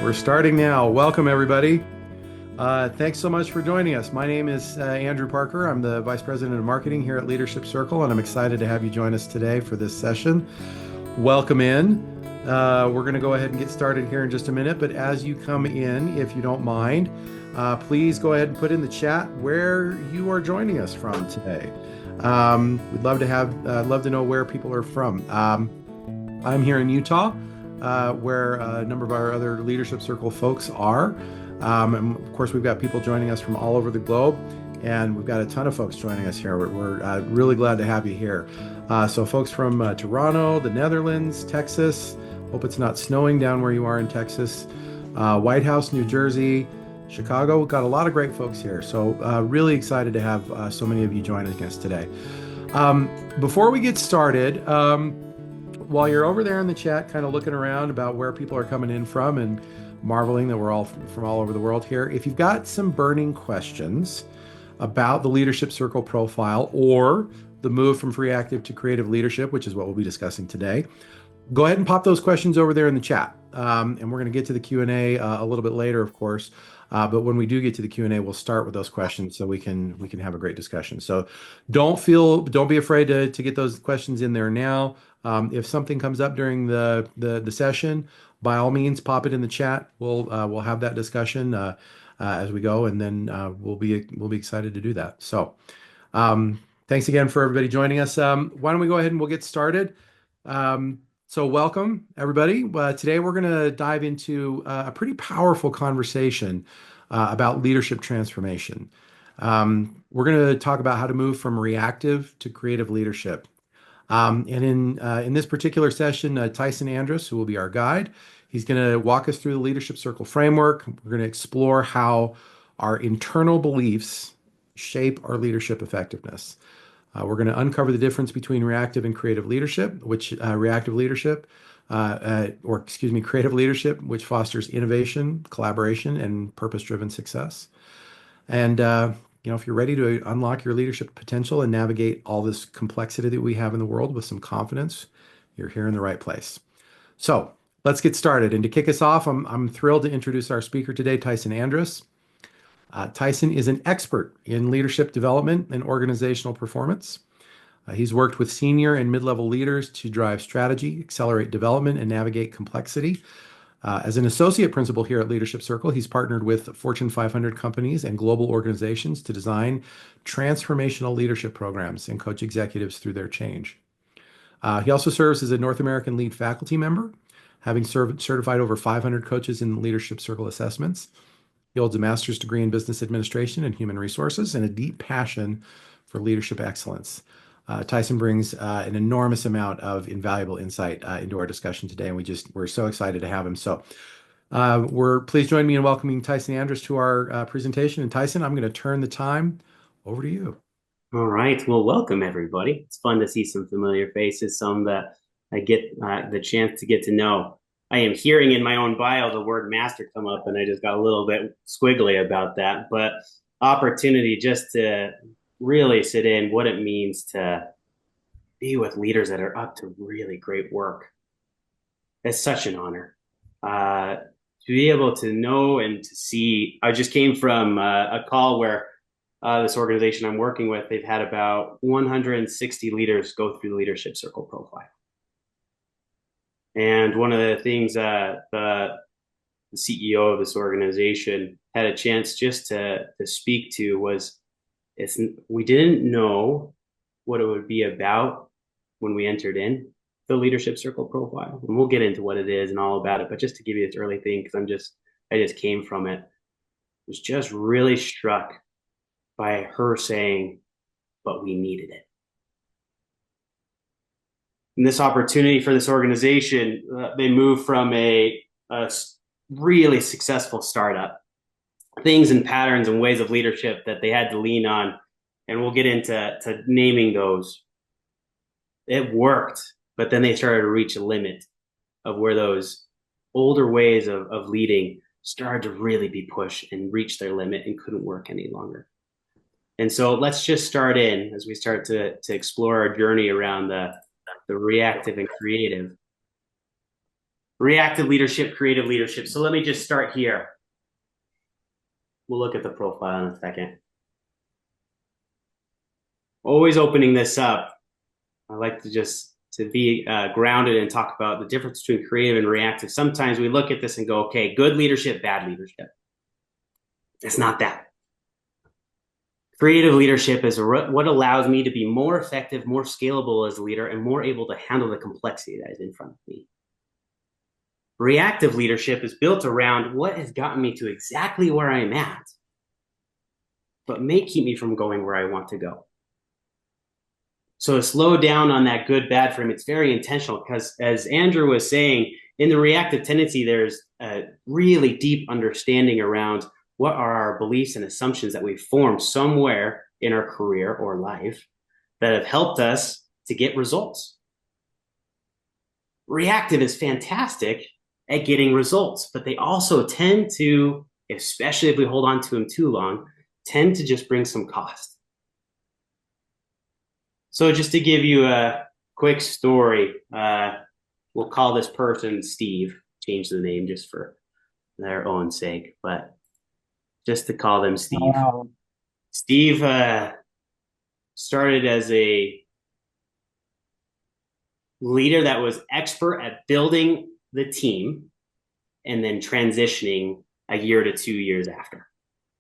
We're starting now. Welcome, everybody. Thanks so much for joining us. My name is Andrew Parker. I'm the Vice President of Marketing here at Leadership Circle, and I'm excited to have you join us today for this session. Welcome in. We're going to go ahead and get started here in just a minute, but as you come in, if you don't mind, please go ahead and put in the chat where you are joining us from today. We'd love to know where people are from. I'm here in Utah, where a number of our other Leadership Circle folks are. And of course, we've got people joining us from all over the globe, and we've got a ton of folks joining us here. We're really glad to have you here. So folks from Toronto, the Netherlands, Texas, hope it's not snowing down where you are in Texas, White House, New Jersey, Chicago. We've got a lot of great folks here. So really excited to have so many of you joining us today. Before we get started, while you're over there in the chat, kind of looking around about where people are coming in from and marveling that we're all from all over the world here, if you've got some burning questions about the Leadership Circle profile or the move from reactive to creative leadership, which is what we'll be discussing today, go ahead and pop those questions over there in the chat. And we're going to get to the Q&A a little bit later, of course. But when we do get to the Q&A, we'll start with those questions so we can have a great discussion. So don't be afraid to get those questions in there now. If something comes up during the session, by all means, pop it in the chat. We'll have that discussion as we go, and then we'll be excited to do that. So thanks again for everybody joining us. Why don't we go ahead and we'll get started. So welcome, everybody. Today we're going to dive into a pretty powerful conversation about leadership transformation. We're going to talk about how to move from reactive to creative leadership. And in this particular session, Tyson Andrus, who will be our guide, he's going to walk us through the Leadership Circle framework. We're going to explore how our internal beliefs shape our leadership effectiveness. We're going to uncover the difference between reactive and creative leadership, creative leadership, which fosters innovation, collaboration, and purpose-driven success. And if you're ready to unlock your leadership potential and navigate all this complexity that we have in the world with some confidence, you're here in the right place. So let's get started. And to kick us off, I'm thrilled to introduce our speaker today, Tyson Andrus. Tyson is an expert in leadership development and organizational performance. He's worked with senior and mid-level leaders to drive strategy, accelerate development, and navigate complexity. As an associate principal here at Leadership Circle, he's partnered with Fortune 500 companies and global organizations to design transformational leadership programs and coach executives through their change. He also serves as a North American lead faculty member, having certified over 500 coaches in Leadership Circle assessments. He holds a master's degree in business administration and human resources and a deep passion for leadership excellence. Tyson brings an enormous amount of invaluable insight into our discussion today, and we're so excited to have him. So please join me in welcoming Tyson Andrus to our presentation. And Tyson, I'm going to turn the time over to you. All right. Well, welcome, everybody. It's fun to see some familiar faces, some that I get the chance to get to know. I am hearing in my own bio the word master come up, and I just got a little bit squiggly about that. But opportunity just to really sit in what it means to be with leaders that are up to really great work. It's such an honor to be able to know and to see. I just came from a call where this organization I'm working with, they've had about 160 leaders go through the Leadership Circle profile. And one of the things the CEO of this organization had a chance just to speak to was we didn't know what it would be about when we entered in the Leadership Circle profile. And we'll get into what it is and all about it. But just to give you this early thing, because I just came from it, was just really struck by her saying, but we needed it. And this opportunity for this organization, they moved from a really successful startup, things and patterns and ways of leadership that they had to lean on. And we'll get into naming those. It worked, but then they started to reach a limit of where those older ways of leading started to really be pushed and reach their limit and couldn't work any longer. And so let's just start in as we start to explore our journey around the reactive and creative. Reactive leadership, creative leadership. So let me just start here. We'll look at the profile in a second. Always opening this up, I like to be grounded and talk about the difference between creative and reactive. Sometimes we look at this and go, okay, good leadership, bad leadership. It's not that. Creative leadership is what allows me to be more effective, more scalable as a leader, and more able to handle the complexity that is in front of me. Reactive leadership is built around what has gotten me to exactly where I'm at, but may keep me from going where I want to go. So to slow down on that good, bad frame, it's very intentional because, as Andrew was saying, in the reactive tendency, there's a really deep understanding around what are our beliefs and assumptions that we've formed somewhere in our career or life that have helped us to get results. Reactive is fantastic at getting results, but they also tend to, especially if we hold on to them too long, tend to just bring some cost. So just to give you a quick story, we'll call this person Steve, change the name just for their own sake, but just to call them Steve. Wow. Steve started as a leader that was expert at building the team and then transitioning a year to 2 years after.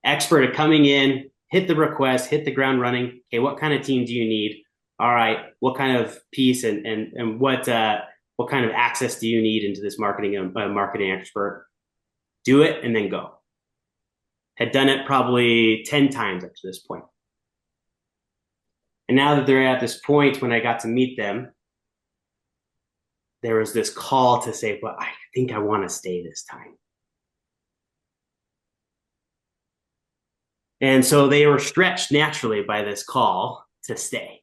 Expert at coming in, hit the request, hit the ground running. Okay, what kind of team do you need? All right, what kind of piece and what kind of access do you need into this marketing expert? Do it and then go. Had done it probably 10 times up to this point. And now that they're at this point, when I got to meet them, there was this call to say, but I think I want to stay this time. And so they were stretched naturally by this call to stay.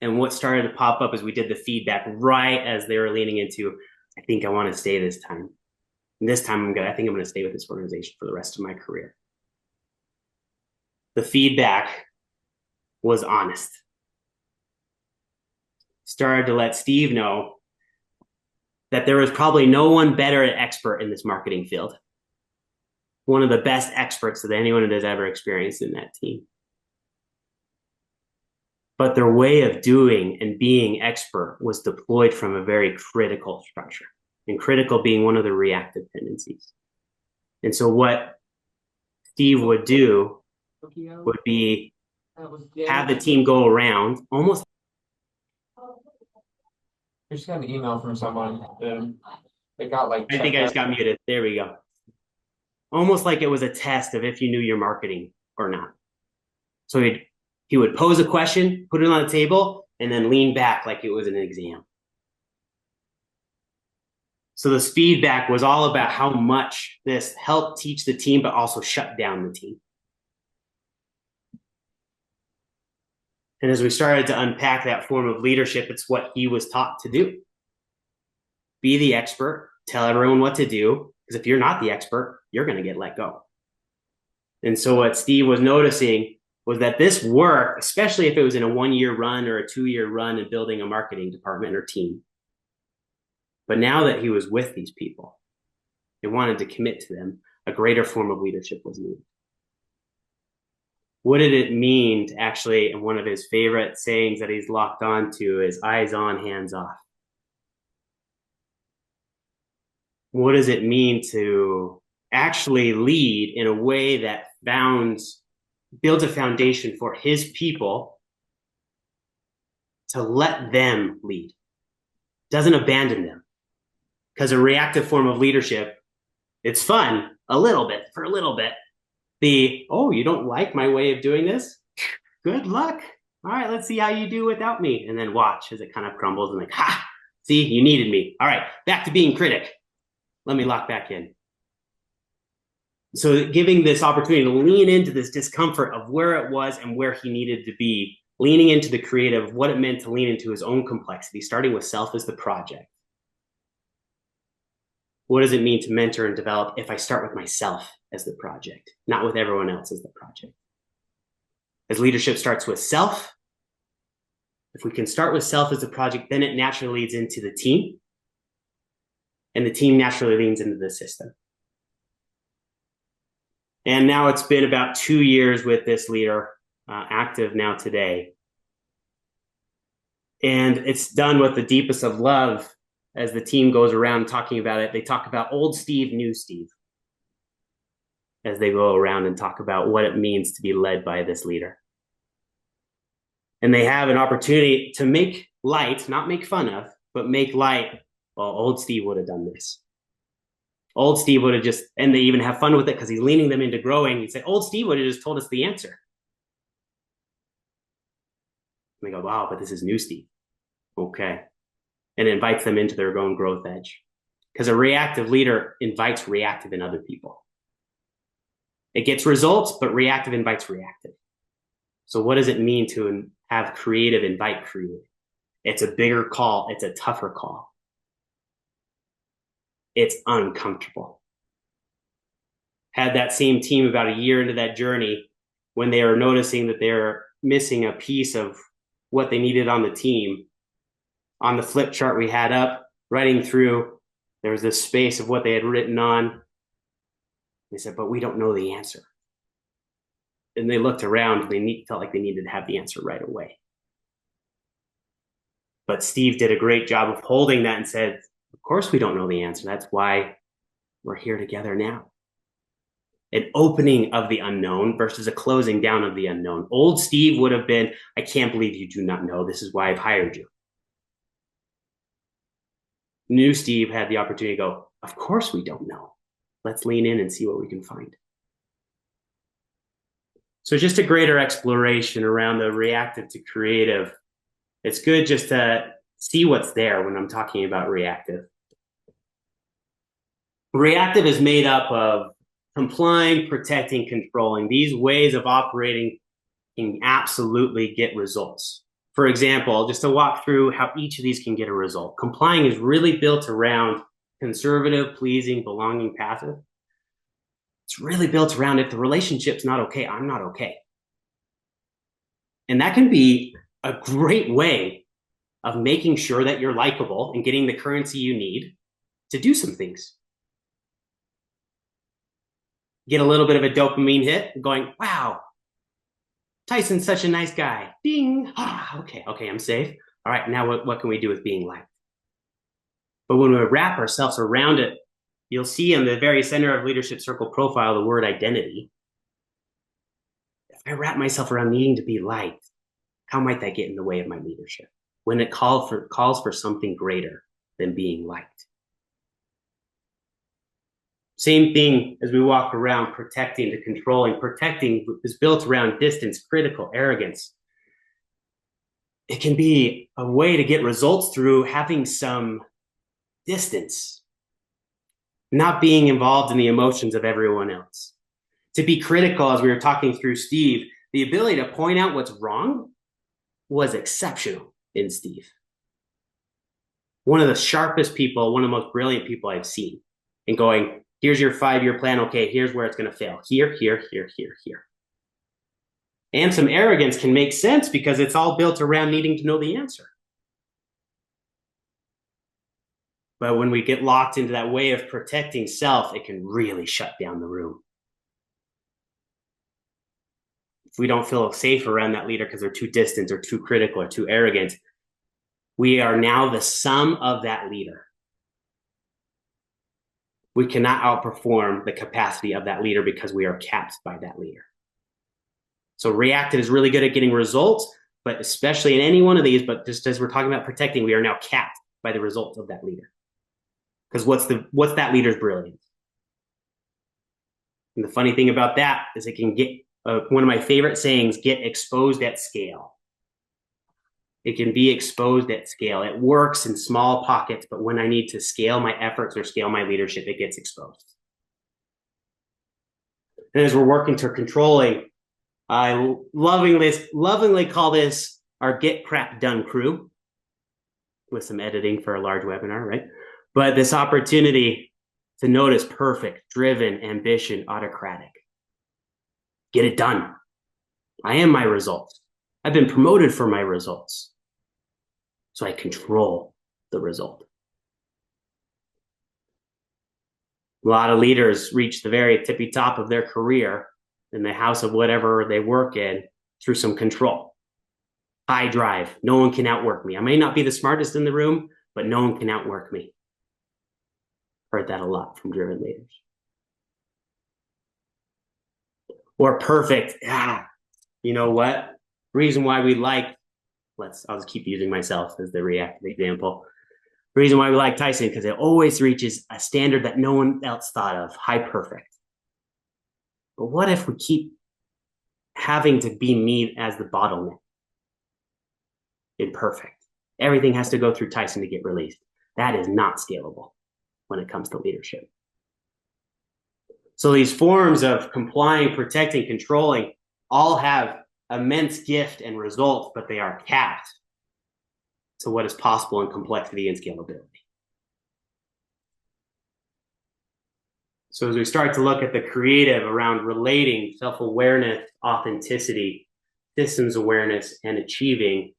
And what started to pop up is we did the feedback right as they were leaning into, I think I want to stay this time. And this time I think I'm going to stay with this organization for the rest of my career. The feedback was honest. Started to let Steve know that there was probably no one better at expert in this marketing field. One of the best experts that anyone has ever experienced in that team. But their way of doing and being expert was deployed from a very critical structure, and critical being one of the reactive tendencies. And so what Steve would do would be have the team go around almost. I just got an email from someone. They got like. I think I just got muted. There we go. Almost like it was a test of if you knew your marketing or not. So he would pose a question, put it on the table, and then lean back like it was an exam. So this feedback was all about how much this helped teach the team, but also shut down the team. And as we started to unpack that form of leadership, it's what he was taught to do. Be the expert, tell everyone what to do, because if you're not the expert, you're going to get let go. And so what Steve was noticing was that this work, especially if it was in a 1-year run or a 2-year run in building a marketing department or team, but now that he was with these people and wanted to commit to them, a greater form of leadership was needed. What did it mean to actually, and one of his favorite sayings that he's locked on to is eyes on, hands off. What does it mean to actually lead in a way that builds a foundation for his people to let them lead, doesn't abandon them? Because a reactive form of leadership, it's fun a little bit, for a little bit. Oh, you don't like my way of doing this? Good luck. All right, let's see how you do without me. And then watch as it kind of crumbles and like, ha, see, you needed me. All right, back to being critic. Let me lock back in. So giving this opportunity to lean into this discomfort of where it was and where he needed to be, leaning into the creative, what it meant to lean into his own complexity, starting with self as the project. What does it mean to mentor and develop if I start with myself as the project, not with everyone else as the project? As leadership starts with self, if we can start with self as the project, then it naturally leads into the team. and the team naturally leans into the system. And now it's been about 2 years with this leader, active now today. And it's done with the deepest of love. As the team goes around talking about it, they talk about old Steve, new Steve, as they go around and talk about what it means to be led by this leader. And they have an opportunity to make light, not make fun of, but make light. Well, old Steve would have done this. Old Steve would have just, and they even have fun with it because he's leaning them into growing. He said, old Steve would have just told us the answer. And they go, wow, but this is new Steve. Okay. And invites them into their own growth edge. Because a reactive leader invites reactive in other people. It gets results, but reactive invites reactive. So what does it mean to have creative invite creative? It's a bigger call. It's a tougher call. It's uncomfortable. Had that same team about a year into that journey when they were noticing that they're missing a piece of what they needed on the team. On the flip chart we had up, writing through, there was this space of what they had written on. They said, but we don't know the answer. And they looked around, they felt like they needed to have the answer right away. But Steve did a great job of holding that and said, of course we don't know the answer. That's why we're here together now. An opening of the unknown versus a closing down of the unknown. Old Steve would have been, I can't believe you do not know. This is why I've hired you. New Steve had the opportunity to go, of course we don't know. Let's lean in and see what we can find. So just a greater exploration around the reactive to creative. It's good just to see what's there when I'm talking about reactive. Reactive is made up of complying, protecting, controlling. These ways of operating can absolutely get results. For example, just to walk through how each of these can get a result. Complying is really built around conservative, pleasing, belonging, passive. It's really built around if the relationship's not okay, I'm not okay. And that can be a great way of making sure that you're likable and getting the currency you need to do some things. Get a little bit of a dopamine hit, going, wow, Tyson's such a nice guy. Ding. Okay, I'm safe. All right, now what can we do with being liked? But when we wrap ourselves around it, you'll see in the very center of Leadership Circle profile the word identity. If I wrap myself around needing to be liked, how might that get in the way of my leadership? When it calls for something greater than being liked. Same thing as we walk around protecting to controlling. Protecting is built around distance, critical, arrogance. It can be a way to get results through having some distance, not being involved in the emotions of everyone else. To be critical, as we were talking through Steve, the ability to point out what's wrong was exceptional in Steve. One of the sharpest people, one of the most brilliant people I've seen, and going, here's your 5-year plan. Okay, here's where it's going to fail. Here. And some arrogance can make sense because it's all built around needing to know the answer. But when we get locked into that way of protecting self, it can really shut down the room. If we don't feel safe around that leader because they're too distant or too critical or too arrogant, we are now the sum of that leader. We cannot outperform the capacity of that leader because we are capped by that leader. So reactive is really good at getting results, but especially in any one of these, but just as we're talking about protecting, we are now capped by the results of that leader. Because what's that leader's brilliance? And the funny thing about that is it can get, one of my favorite sayings, get exposed at scale. It can be exposed at scale. It works in small pockets, but when I need to scale my efforts or scale my leadership, it gets exposed. And as we're working to controlling, I lovingly call this our Get Crap Done crew, with some editing for a large webinar, right? But this opportunity to notice perfect, driven, ambition, autocratic. Get it done. I am my results. I've been promoted for my results. So I control the result. A lot of leaders reach the very tippy top of their career in the house of whatever they work in through some control. High drive. No one can outwork me. I may not be the smartest in the room, but no one can outwork me. Heard that a lot from driven leaders. Or perfect. You know what? Reason why we like, I'll just keep using myself as the reactive example. Reason why we like Tyson, because it always reaches a standard that no one else thought of, high perfect. But what if we keep having to be me as the bottleneck? Imperfect. Everything has to go through Tyson to get released. That is not scalable when it comes to leadership. So these forms of complying, protecting, controlling all have immense gift and results, but they are capped to what is possible in complexity and scalability. So as we start to look at the creative around relating, self-awareness, authenticity, systems awareness, and achieving,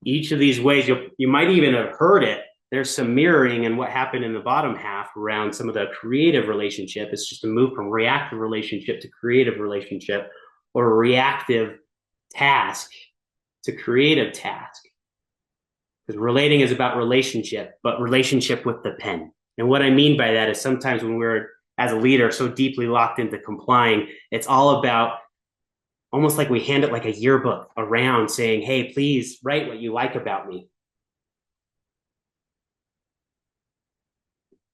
each of these ways, you might even have heard it. There's some mirroring in what happened in the bottom half around some of the creative relationship. It's just a move from reactive relationship to creative relationship, or reactive task to creative task. Because relating is about relationship, but relationship with the pen. And what I mean by that is sometimes when we're, as a leader, so deeply locked into complying, it's all about almost like we hand it like a yearbook around saying, hey, please write what you like about me.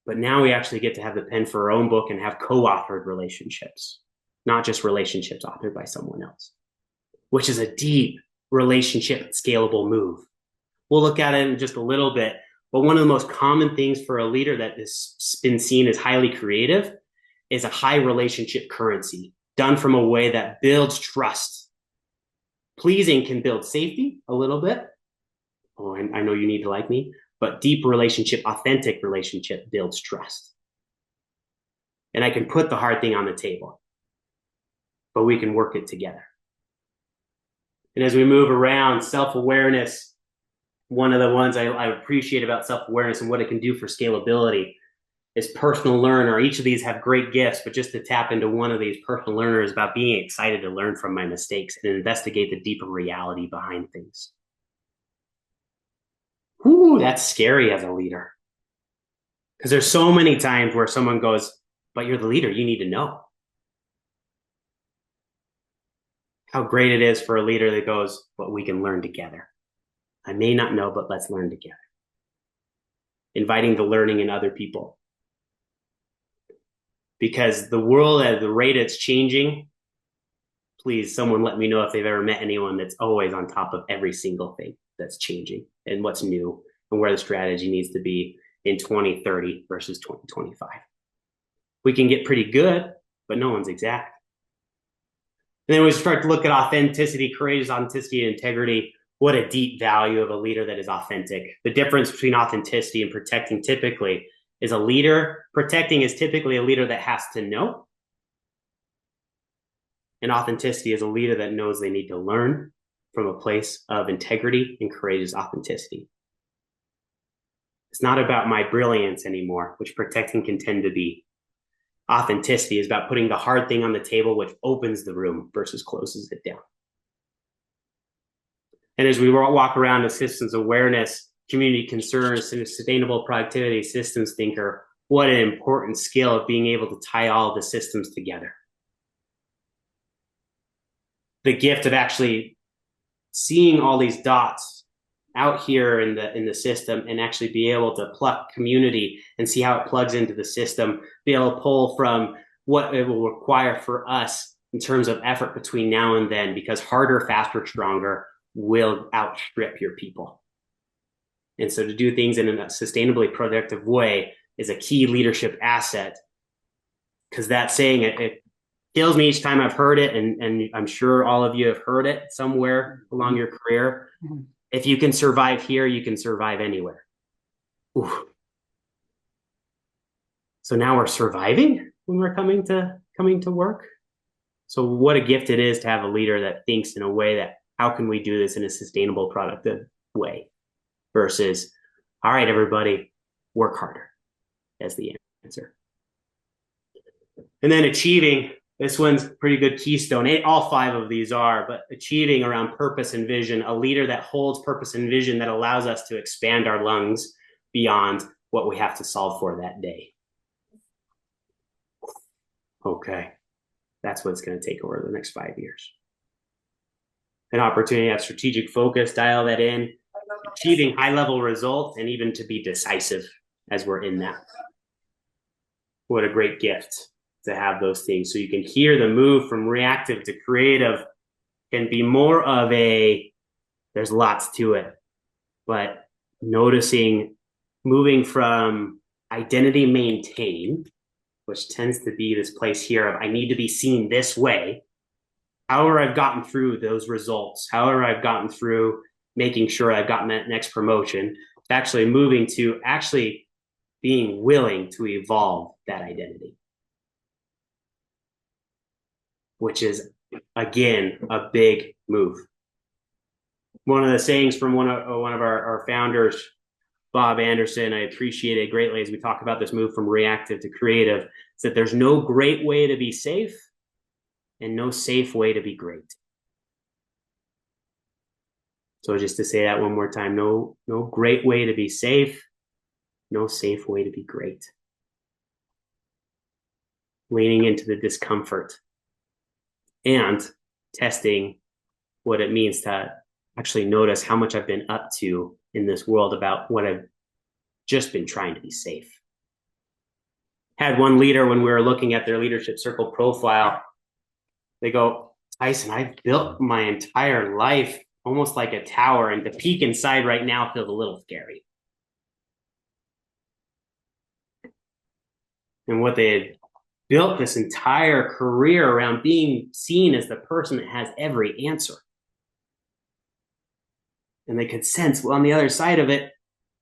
But now we actually get to have the pen for our own book and have co-authored relationships, not just relationships authored by someone else, which is a deep relationship scalable move. We'll look at it in just a little bit, but one of the most common things for a leader that has been seen as highly creative is a high relationship currency done from a way that builds trust. Pleasing can build safety a little bit. Oh, I know you need to like me, but deep relationship, authentic relationship builds trust. And I can put the hard thing on the table, but we can work it together. And as we move around, self-awareness, one of the ones I appreciate about self-awareness and what it can do for scalability is personal learner. Each of these have great gifts, but just to tap into one of these, personal learners, about being excited to learn from my mistakes and investigate the deeper reality behind things. Ooh, that's scary as a leader. Because there's so many times where someone goes, but you're the leader, you need to know. How great it is for a leader that goes, but we can learn together. I may not know, but let's learn together. Inviting the learning in other people. Because the world at the rate it's changing, please, someone let me know if they've ever met anyone that's always on top of every single thing that's changing and what's new and where the strategy needs to be in 2030 versus 2025. We can get pretty good, but no one's exact. And then we start to look at authenticity, courageous authenticity, and integrity. What a deep value of a leader that is authentic. The difference between authenticity and protecting typically is a leader. Protecting is typically a leader that has to know. And authenticity is a leader that knows they need to learn from a place of integrity and courageous authenticity. It's not about my brilliance anymore, which protecting can tend to be. Authenticity is about putting the hard thing on the table, which opens the room versus closes it down. And as we walk around the systems awareness, community concerns, and sustainable productivity systems thinker, what an important skill of being able to tie all the systems together. The gift of actually seeing all these dots out here in the system and actually be able to pluck community and see how it plugs into the system, be able to pull from what it will require for us in terms of effort between now and then, because harder, faster, stronger will outstrip your people. And so to do things in a sustainably productive way is a key leadership asset, because that saying, it kills me each time I've heard it, and I'm sure all of you have heard it somewhere along your career. If you can survive here, you can survive anywhere. Ooh. So now we're surviving when we're coming to work. So what a gift it is to have a leader that thinks in a way that, how can we do this in a sustainable, productive way? Versus, all right, everybody, work harder as the answer. And then achieving, this one's pretty good keystone. All five of these are, but achieving around purpose and vision, a leader that holds purpose and vision that allows us to expand our lungs beyond what we have to solve for that day. Okay, that's what it's going to take over the next 5 years. An opportunity to have strategic focus, dial that in, achieving high level results, and even to be decisive as we're in that. What a great gift to have those things. So you can hear the move from reactive to creative can be more of a, there's lots to it, but noticing moving from identity maintain, which tends to be this place here of I need to be seen this way. However, I've gotten through those results, however, I've gotten through making sure I've gotten that next promotion, to actually moving to actually being willing to evolve that identity, which is, again, a big move. One of the sayings from one of our founders, Bob Anderson, I appreciate it greatly as we talk about this move from reactive to creative, is that there's no great way to be safe and no safe way to be great. So just to say that one more time, no great way to be safe, no safe way to be great. Leaning into the discomfort and testing what it means to actually notice how much I've been up to in this world about what I've just been trying to be safe. Had one leader, when we were looking at their leadership circle profile, they go, Tyson, I've built my entire life almost like a tower, and to peek inside right now feels a little scary. And what they had built this entire career around being seen as the person that has every answer. And they could sense, well, on the other side of it,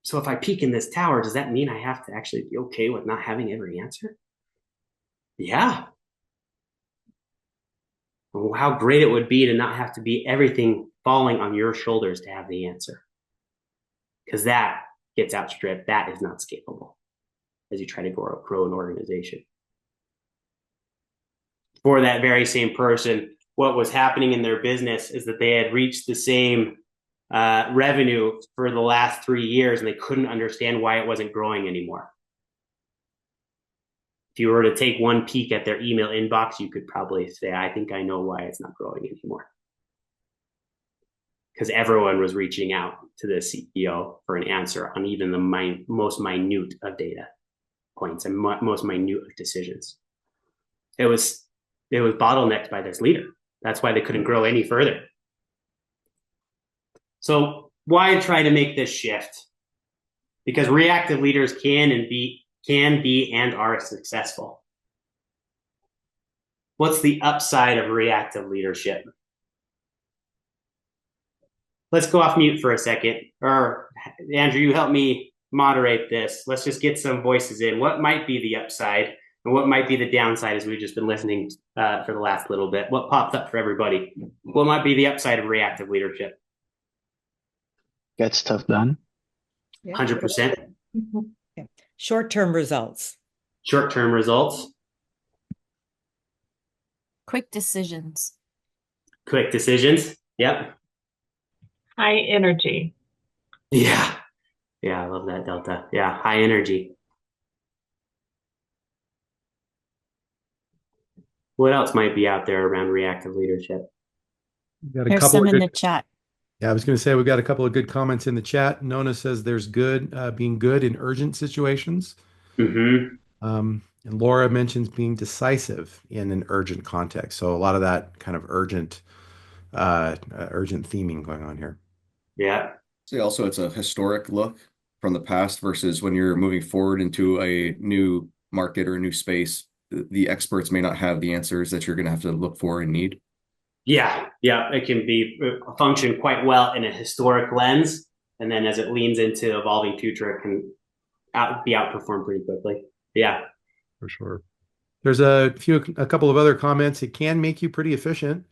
so if I peek in this tower, does that mean I have to actually be okay with not having every answer? Yeah. Well, how great it would be to not have to be everything falling on your shoulders to have the answer. Because that gets outstripped. That is not scalable as you try to grow an organization. For that very same person, what was happening in their business is that they had reached the same revenue for the last 3 years, and they couldn't understand why it wasn't growing anymore. If you were to take one peek at their email inbox, you could probably say, I think I know why it's not growing anymore. Because everyone was reaching out to the CEO for an answer on even the most minute of data points and most minute of decisions. It was bottlenecked by this leader. That's why they couldn't grow any further. So why try to make this shift? Because reactive leaders can be and are successful. What's the upside of reactive leadership? Let's go off mute for a second. Or Andrew, you help me moderate this. Let's just get some voices in. What might be the upside and what might be the downside as we've just been listening for the last little bit? What popped up for everybody? What might be the upside of reactive leadership? Get stuff done. 100%. Okay. Short-term results. Short-term results. Quick decisions. Quick decisions. Yep. High energy. Yeah. Yeah, I love that, Delta. Yeah, high energy. What else might be out there around reactive leadership? We've got a There's couple some of in good, the chat. yeah, I was going to say we've got a couple of good comments in the chat. Nona says there's being good in urgent situations. Mm-hmm. And Laura mentions being decisive in an urgent context. So a lot of that kind of urgent theming going on here. Yeah. See, also it's a historic look from the past versus when you're moving forward into a new market or a new space, the experts may not have the answers that you're going to have to look for and need. Yeah. Yeah. It can be function quite well in a historic lens. And then as it leans into evolving future, it can be outperformed pretty quickly. Yeah. For sure. There's a couple of other comments. It can make you pretty efficient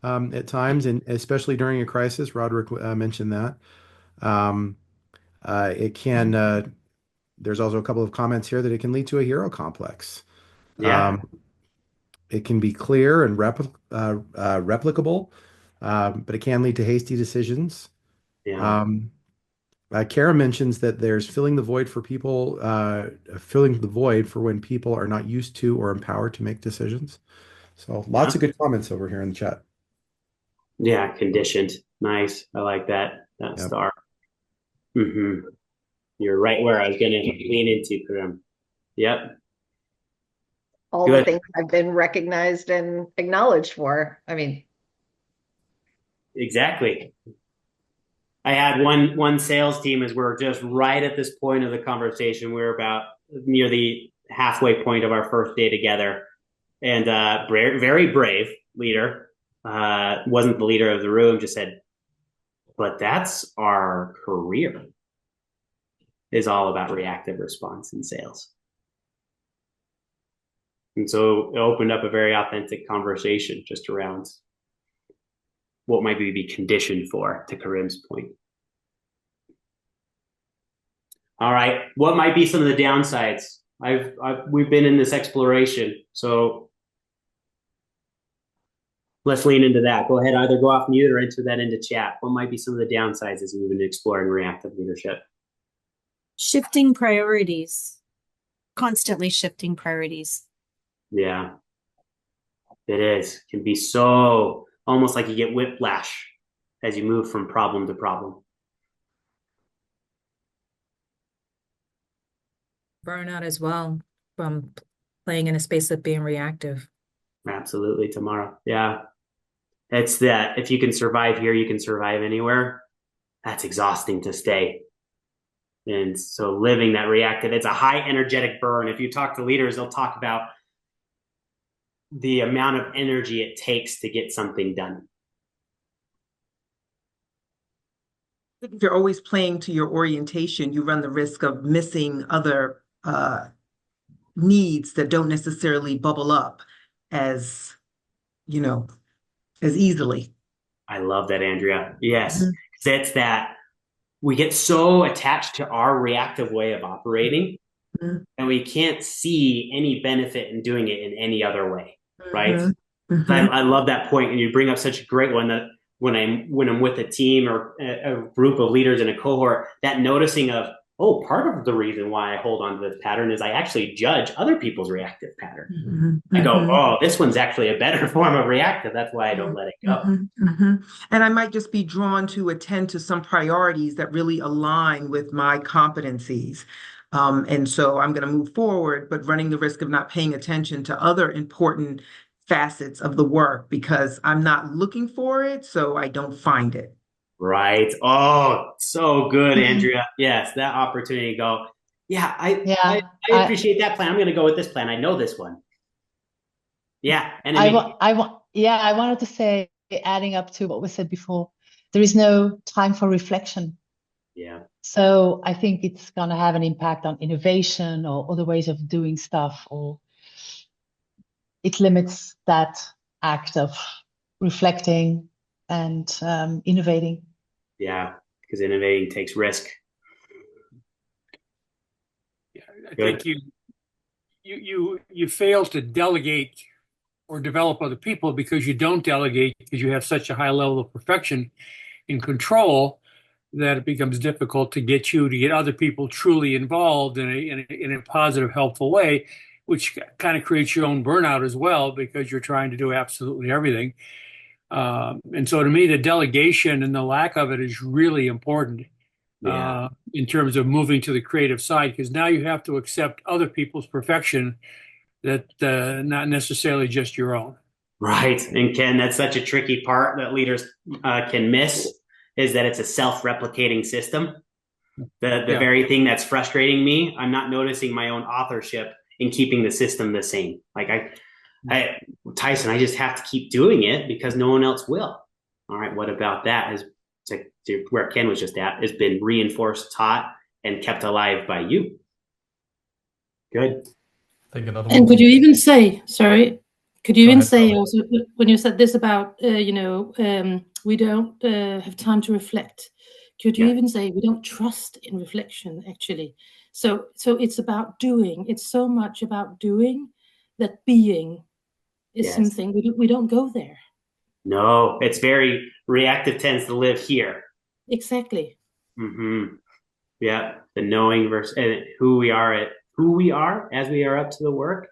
at times, and especially during a crisis. Roderick mentioned that. It can. There's also a couple of comments here that it can lead to a hero complex. Yeah. It can be clear and replicable, but it can lead to hasty decisions. Yeah. Um, Kara mentions that there's filling the void for people, filling the void for when people are not used to or empowered to make decisions. So lots of good comments over here in the chat. Yeah. Conditioned. Nice. I like that. That Yep. star. Mm-hmm. You're right where I was going to lean into, Karim. Yep. All Good. the things I've been recognized and acknowledged for. I mean, Exactly. I had one sales team as we're just right at this point of the conversation. We're about near the halfway point of our first day together, and very brave leader wasn't the leader of the room. Just said, "But that's our career. Is all about reactive response in sales." And so it opened up a very authentic conversation just around what might we be conditioned for, to Karim's point. All right. What might be some of the downsides? We've been in this exploration, so let's lean into that. Go ahead, either go off mute or enter that into chat. What might be some of the downsides as we've been exploring reactive leadership? Shifting priorities, constantly shifting priorities. Yeah, it is. It can be so almost like you get whiplash as you move from problem to problem. Burnout as well from playing in a space of being reactive. Absolutely, Tamara. Yeah. It's that if you can survive here, you can survive anywhere. That's exhausting to stay. And so living that reactive, it's a high energetic burn. If you talk to leaders, they'll talk about the amount of energy it takes to get something done. If you're always playing to your orientation, you run the risk of missing other needs that don't necessarily bubble up as, as easily. I love that, Andrea. Yes. It's that we get so attached to our reactive way of operating and we can't see any benefit in doing it in any other way. Right. I love that point, and you bring up such a great one, that when I'm with a team or a group of leaders in a cohort, that noticing of, oh, part of the reason why I hold on to this pattern is I actually judge other people's reactive pattern. I go, oh, this one's actually a better form of reactive. That's why I don't let it go. And I might just be drawn to attend to some priorities that really align with my competencies. And so I'm going to move forward, but running the risk of not paying attention to other important facets of the work because I'm not looking for it, so I don't find it. Right. Oh, so good, Andrea. Yes, that opportunity to go, yeah, I appreciate that plan. I'm going to go with this plan. I know this one. Yeah. And I wanted to say, adding up to what was said before, there is no time for reflection. Yeah. So I think it's going to have an impact on innovation or other ways of doing stuff, or it limits that act of reflecting and innovating. Yeah, because innovating takes risk. Yeah, I think you fail to delegate or develop other people because you don't delegate, because you have such a high level of perfection and control that it becomes difficult to get other people truly involved in a positive, helpful way, which kind of creates your own burnout as well, because you're trying to do absolutely everything. And so to me, the delegation and the lack of it is really important in terms of moving to the creative side, because now you have to accept other people's perfection, that not necessarily just your own. Right. And Ken, that's such a tricky part that leaders can miss, is that it's a self-replicating system. The very thing that's frustrating me, I'm not noticing my own authorship in keeping the system the same. Like Tyson, I just have to keep doing it because no one else will. All right. What about that? Is to where Ken was just at, has been reinforced, taught, and kept alive by you. Good. And could you even say, also, when you said this about, we don't have time to reflect, could you even say we don't trust in reflection, actually? So it's about doing. It's so much about doing that being is Yes. something we don't go there. No, it's very reactive, tends to live here. Exactly. Mm-hmm. Yeah, the knowing versus and who we are as we are up to the work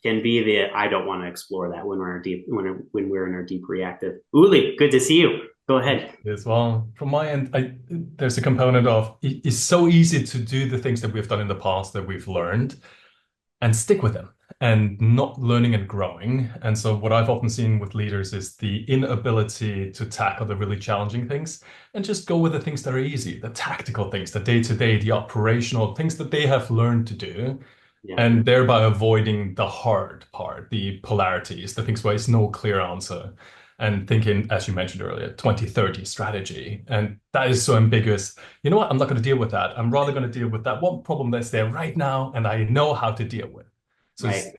can be the I don't want to explore that when we're in our deep reactive. Uli, good to see you. Go ahead. Yes, well, from my end, there's a component of it's so easy to do the things that we've done in the past that we've learned and stick with them and not learning and growing. And so what I've often seen with leaders is the inability to tackle the really challenging things and just go with the things that are easy, the tactical things, the day-to-day, the operational things that they have learned to do. Yeah. And thereby avoiding the hard part, the polarities, the things where it's no clear answer. And thinking, as you mentioned earlier, 2030 strategy. And that is so ambiguous. You know what? I'm not going to deal with that. I'm rather going to deal with that one problem that's there right now and I know how to deal with. So Right. it's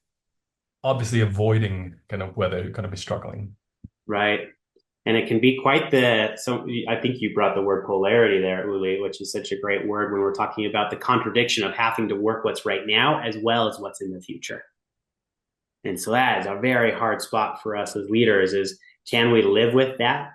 obviously avoiding kind of where they're going to be struggling. Right. And it can be quite I think you brought the word polarity there, Uli, which is such a great word when we're talking about the contradiction of having to work what's right now as well as what's in the future. And so that is a very hard spot for us as leaders is can we live with that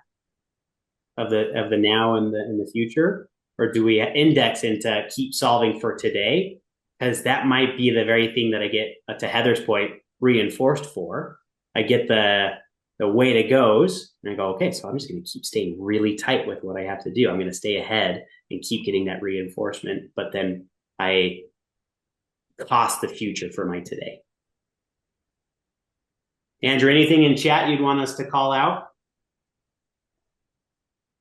of the now and the future? Or do we index into keep solving for today? Because that might be the very thing that I get, to Heather's point, reinforced for. I get the way it goes, and I go, okay, so I'm just going to keep staying really tight with what I have to do. I'm going to stay ahead and keep getting that reinforcement, but then I cost the future for my today. Andrew, anything in chat you'd want us to call out?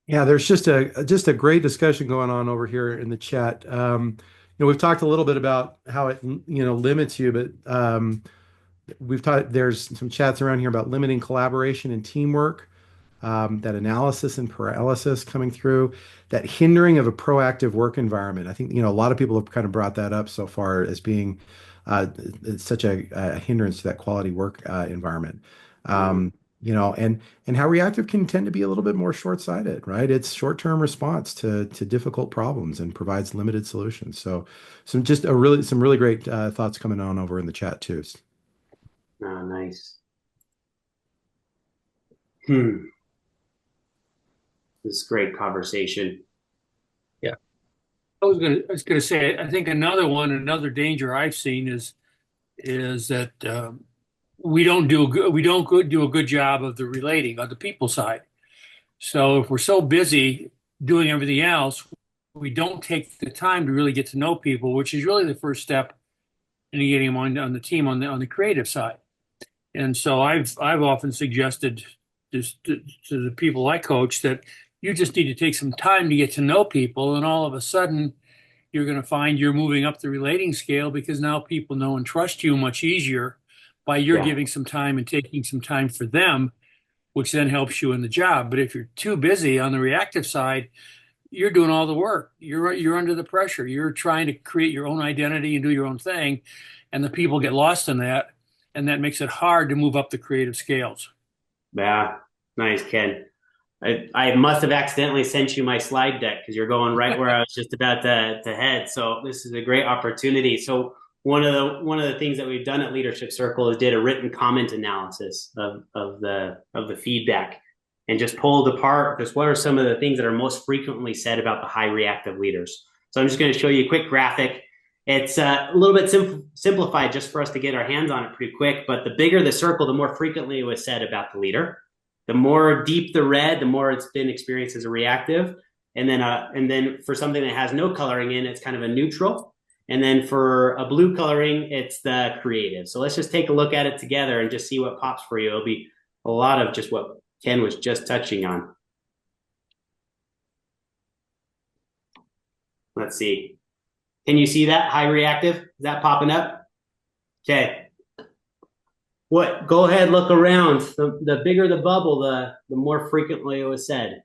Yeah, there's just a great discussion going on over here in the chat. We've talked a little bit about how it limits you, but we've talked. There's some chats around here about limiting collaboration and teamwork, that analysis and paralysis coming through, that hindering of a proactive work environment. I think a lot of people have kind of brought that up so far as being it's such a hindrance to that quality work environment. And how reactive can tend to be a little bit more short-sighted, right? It's short-term response to difficult problems and provides limited solutions. So some really great thoughts coming on over in the chat too. Oh, nice. This is great conversation. Yeah. I was gonna say, I think another danger I've seen is that we don't do a good job of the relating on the people side. So if we're so busy doing everything else, we don't take the time to really get to know people, which is really the first step in getting them on the team on the creative side. And so I've often suggested just to the people I coach that you just need to take some time to get to know people, and all of a sudden you're going to find you're moving up the relating scale because now people know and trust you much easier by your giving some time and taking some time for them, which then helps you in the job. But if you're too busy on the reactive side, you're doing all the work. You're under the pressure. You're trying to create your own identity and do your own thing, and the people get lost in that, and that makes it hard to move up the creative scales. Yeah, nice, Ken. I must have accidentally sent you my slide deck because you're going right where I was just about to head. So this is a great opportunity. So one of the things that we've done at Leadership Circle is did a written comment analysis of the feedback and just pulled apart just what are some of the things that are most frequently said about the high reactive leaders. So I'm just going to show you a quick graphic. It's a little bit simplified just for us to get our hands on it pretty quick. But the bigger the circle, the more frequently it was said about the leader. The more deep the red, the more it's been experienced as a reactive. And then for something that has no coloring in, it's kind of a neutral. And then for a blue coloring, it's the creative. So let's just take a look at it together and just see what pops for you. It'll be a lot of just what Ken was just touching on. Let's see. Can you see that high reactive? Is that popping up? Okay. Go ahead, look around. The bigger the bubble, the more frequently it was said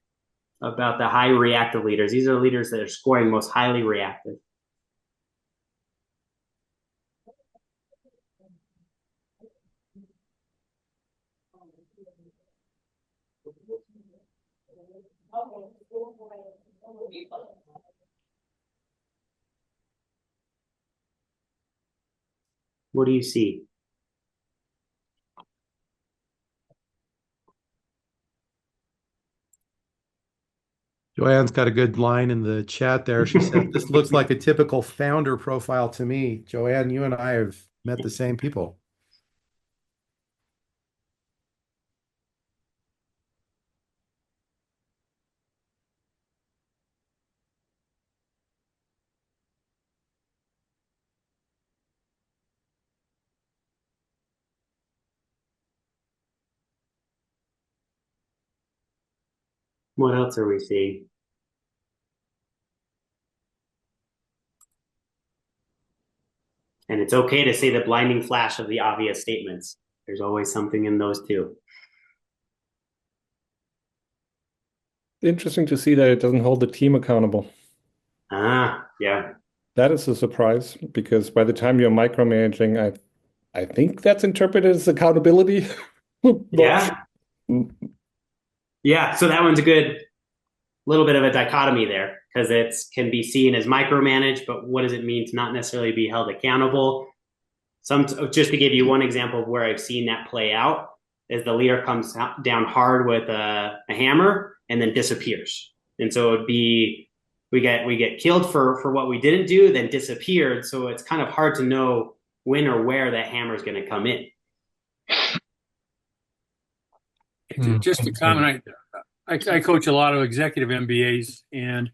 about the high reactive leaders. These are the leaders that are scoring most highly reactive. What do you see? Joanne's got a good line in the chat there. She said, "This looks like a typical founder profile to me." Joanne, you and I have met the same people. What else are we seeing? And it's okay to say the blinding flash of the obvious statements. There's always something in those too. Interesting to see that it doesn't hold the team accountable. Ah, yeah. That is a surprise because by the time you're micromanaging, I think that's interpreted as accountability. Yeah. Yeah. So that one's a good little bit of a dichotomy there because it can be seen as micromanaged, but what does it mean to not necessarily be held accountable? Just to give you one example of where I've seen that play out is the leader comes down hard with a hammer and then disappears. And so it'd be, we get killed for what we didn't do, then disappeared. So it's kind of hard to know when or where that hammer is going to come in. Just a comment. I coach a lot of executive MBAs, and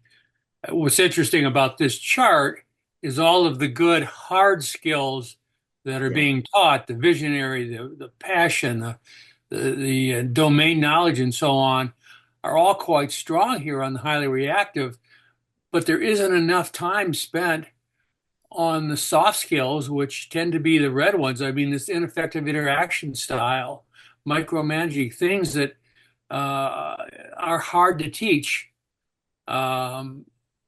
what's interesting about this chart is all of the good hard skills that are being taught, the visionary, the passion, the domain knowledge, and so on, are all quite strong here on the highly reactive, but there isn't enough time spent on the soft skills, which tend to be the red ones. I mean, this ineffective interaction style, micromanaging, things that are hard to teach are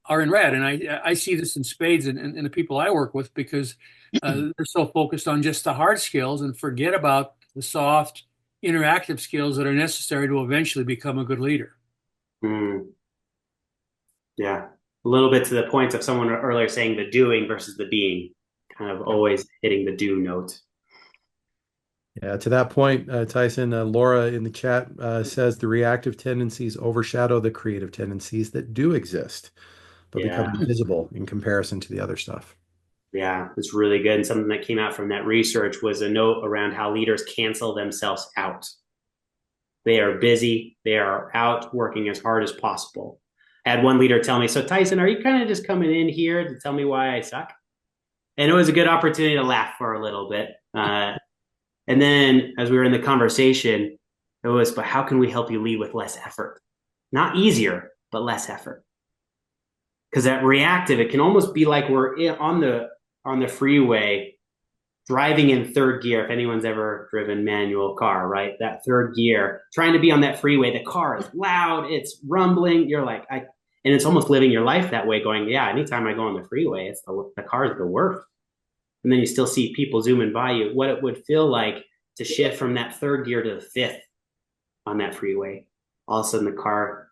in red. And I see this in spades in the people I work with because they're so focused on just the hard skills and forget about the soft interactive skills that are necessary to eventually become a good leader. Yeah. A little bit to the point of someone earlier saying the doing versus the being, kind of always hitting the do note. Yeah, to that point, Tyson, Laura in the chat says the reactive tendencies overshadow the creative tendencies that do exist, but become invisible in comparison to the other stuff. Yeah, it's really good. And something that came out from that research was a note around how leaders cancel themselves out. They are busy. They are out working as hard as possible. I had one leader tell me, "So Tyson, are you kind of just coming in here to tell me why I suck?" And it was a good opportunity to laugh for a little bit. And then as we were in the conversation, it was, but how can we help you lead with less effort? Not easier, but less effort. Because at reactive, it can almost be like we're on the freeway driving in third gear. If anyone's ever driven manual car, right? That third gear, trying to be on that freeway, the car is loud, it's rumbling. You're like, and it's almost living your life that way going, yeah, anytime I go on the freeway, it's the car is the worst. And then you still see people zooming by you. What it would feel like to shift from that third gear to the fifth on that freeway. All of a sudden the car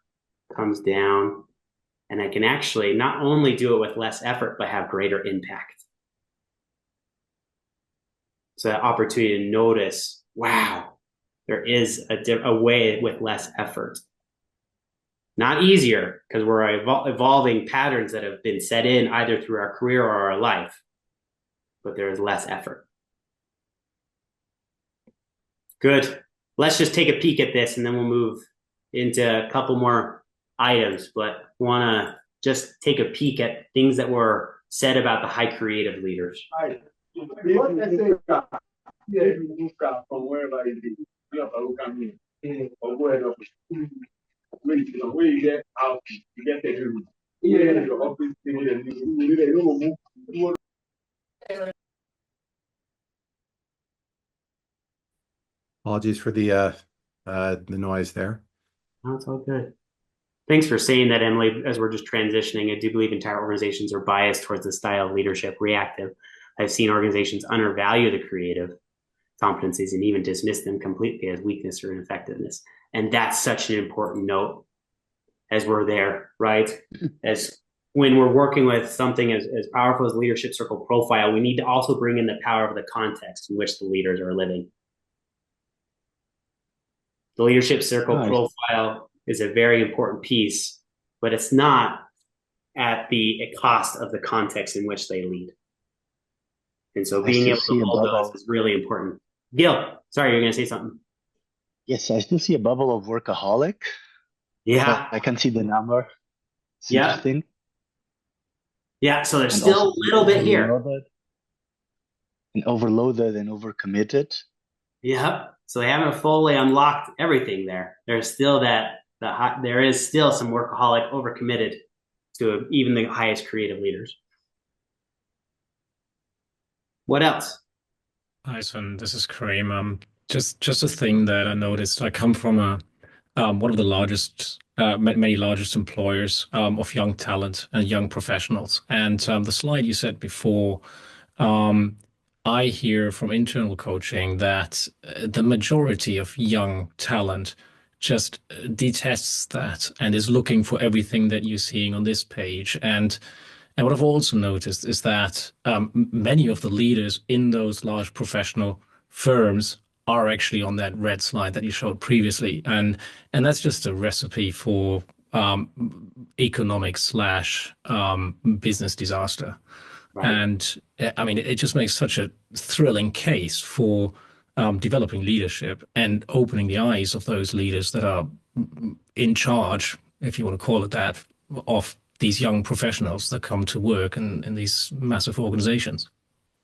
comes down and I can actually not only do it with less effort, but have greater impact. So that opportunity to notice, wow, there is a way with less effort. Not easier because we're evolving patterns that have been set in either through our career or our life, but there is less effort. Good. Let's just take a peek at this and then we'll move into a couple more items, but want to just take a peek at things that were said about the high creative leaders. Apologies for the noise there. Oh, it's all good. Thanks for saying that, Emily. As we're just transitioning, I do believe entire organizations are biased towards the style of leadership, reactive. I've seen organizations undervalue the creative competencies and even dismiss them completely as weakness or ineffectiveness. And that's such an important note as we're there, right? As when we're working with something as powerful as leadership circle profile, we need to also bring in the power of the context in which the leaders are living. The leadership circle profile is a very important piece but it's not at the cost of the context in which they lead. And so being able to hold those is really important. Gil, sorry, you're going to say something. Yes, I still see a bubble of workaholic. Yeah. I can see the number. It's Yeah. interesting. Yeah, so there's And still also a little bit here. Overloaded and overcommitted. Yeah. So they haven't fully unlocked everything there. There's still there is still some workaholic overcommitted to even the highest creative leaders. What else? Tyson, this is Kareem. Just a thing that I noticed. I come from one of the largest, many largest employers of young talent and young professionals. And the slide you said before, um, I hear from internal coaching that the majority of young talent just detests that and is looking for everything that you're seeing on this page. And what I've also noticed is that many of the leaders in those large professional firms are actually on that red slide that you showed previously, and that's just a recipe for economic slash business disaster. Right. And I mean, it just makes such a thrilling case for developing leadership and opening the eyes of those leaders that are in charge, if you want to call it that, of these young professionals that come to work in these massive organizations.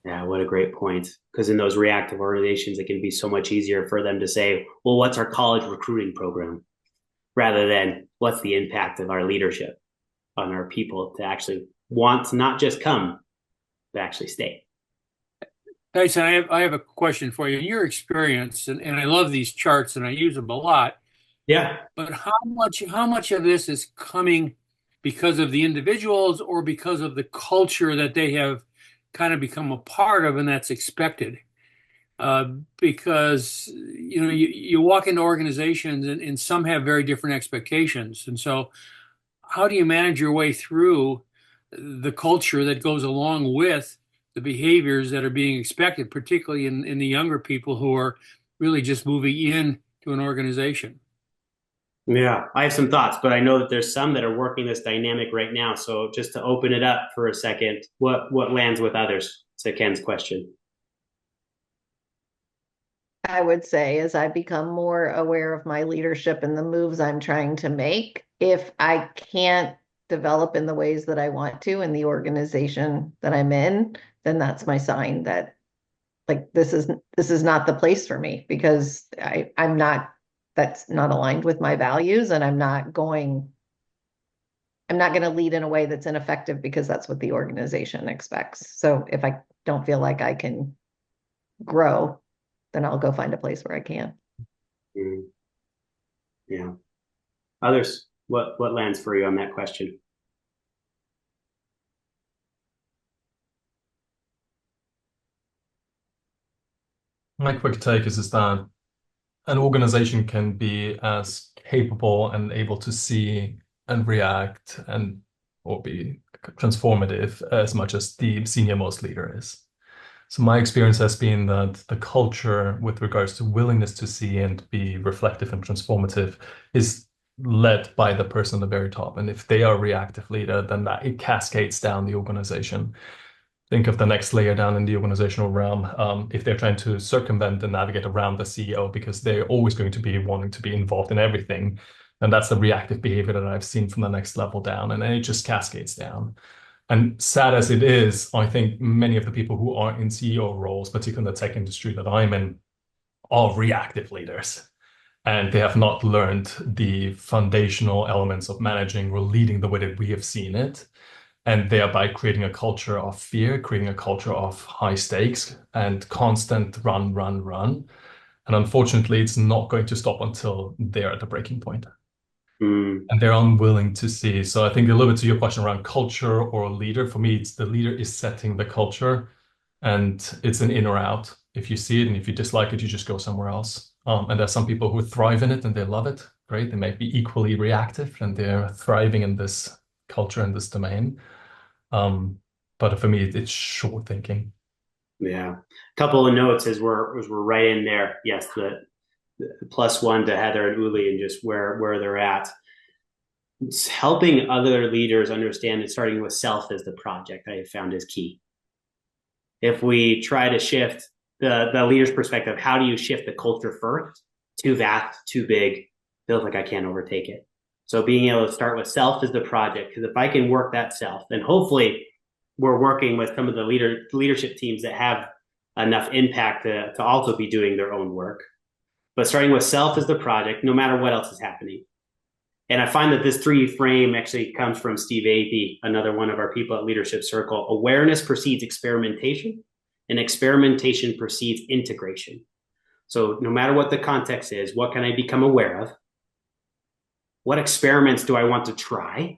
Yeah, what a great point. Because in those reactive organizations, it can be so much easier for them to say, well, what's our college recruiting program? Rather than what's the impact of our leadership on our people to actually want to not just come, but actually stay. Tyson, I have a question for you. In your experience, and I love these charts and I use them a lot. Yeah. But how much of this is coming because of the individuals or because of the culture that they have kind of become a part of and that's expected? Because you walk into organizations and some have very different expectations. And so how do you manage your way through the culture that goes along with the behaviors that are being expected, particularly in the younger people who are really just moving in to an organization? Yeah, I have some thoughts, but I know that there's some that are working this dynamic right now. So just to open it up for a second, what lands with others to Ken's question? I would say as I become more aware of my leadership and the moves I'm trying to make, if I can't develop in the ways that I want to in the organization that I'm in, then that's my sign that like this is not the place for me because I'm not, that's not aligned with my values, and I'm not going to lead in a way that's ineffective because that's what the organization expects. So if I don't feel like I can grow, then I'll go find a place where I can. Mm. Yeah. Others, what lands for you on that question? My quick take is that an organization can be as capable and able to see and react and or be transformative as much as the senior most leader is. So my experience has been that the culture with regards to willingness to see and be reflective and transformative is led by the person at the very top. And if they are a reactive leader, then that it cascades down the organization. Think of the next layer down in the organizational realm. If they're trying to circumvent and navigate around the CEO because they're always going to be wanting to be involved in everything, and that's the reactive behavior that I've seen from the next level down, and then it just cascades down. And sad as it is, I think many of the people who are in CEO roles, particularly in the tech industry that I'm in, are reactive leaders. And they have not learned the foundational elements of managing or leading the way that we have seen it, and thereby creating a culture of fear, creating a culture of high stakes and constant run, run, run. And unfortunately, it's not going to stop until they're at the breaking point. Mm. And they're unwilling to see. So I think a little bit to your question around culture or a leader, for me, it's the leader is setting the culture, and it's an in or out. If you see it and if you dislike it, you just go somewhere else. And there's some people who thrive in it and they love it. Great. They may be equally reactive and they're thriving in this culture and this domain. But for me, it's short thinking. Yeah. A couple of notes as we're right in there. Yes, the +1 to Heather and Uli and just where they're at. helping other leaders understand that starting with self as the project, I have found is key. If we try to shift the leader's perspective, how do you shift the culture first? Too vast, too big, feels like I can't overtake it. So being able to start with self as the project, because if I can work that self, then hopefully we're working with some of the leadership teams that have enough impact to also be doing their own work. But starting with self as the project, no matter what else is happening. And I find that this 3 frame actually comes from Steve Athey, another one of our people at Leadership Circle. Awareness precedes experimentation, and experimentation precedes integration. So no matter what the context is, what can I become aware of? What experiments do I want to try?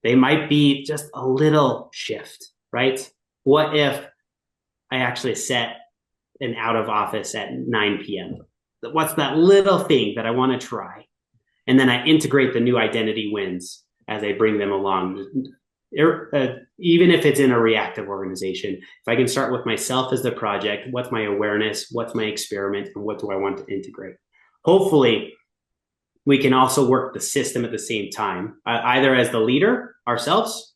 They might be just a little shift, right? What if I actually set an out of office at 9 p.m.? What's that little thing that I want to try? And then I integrate the new identity wins as I bring them along. Even if it's in a reactive organization, if I can start with myself as the project, what's my awareness, what's my experiment, and what do I want to integrate? Hopefully, we can also work the system at the same time, either as the leader ourselves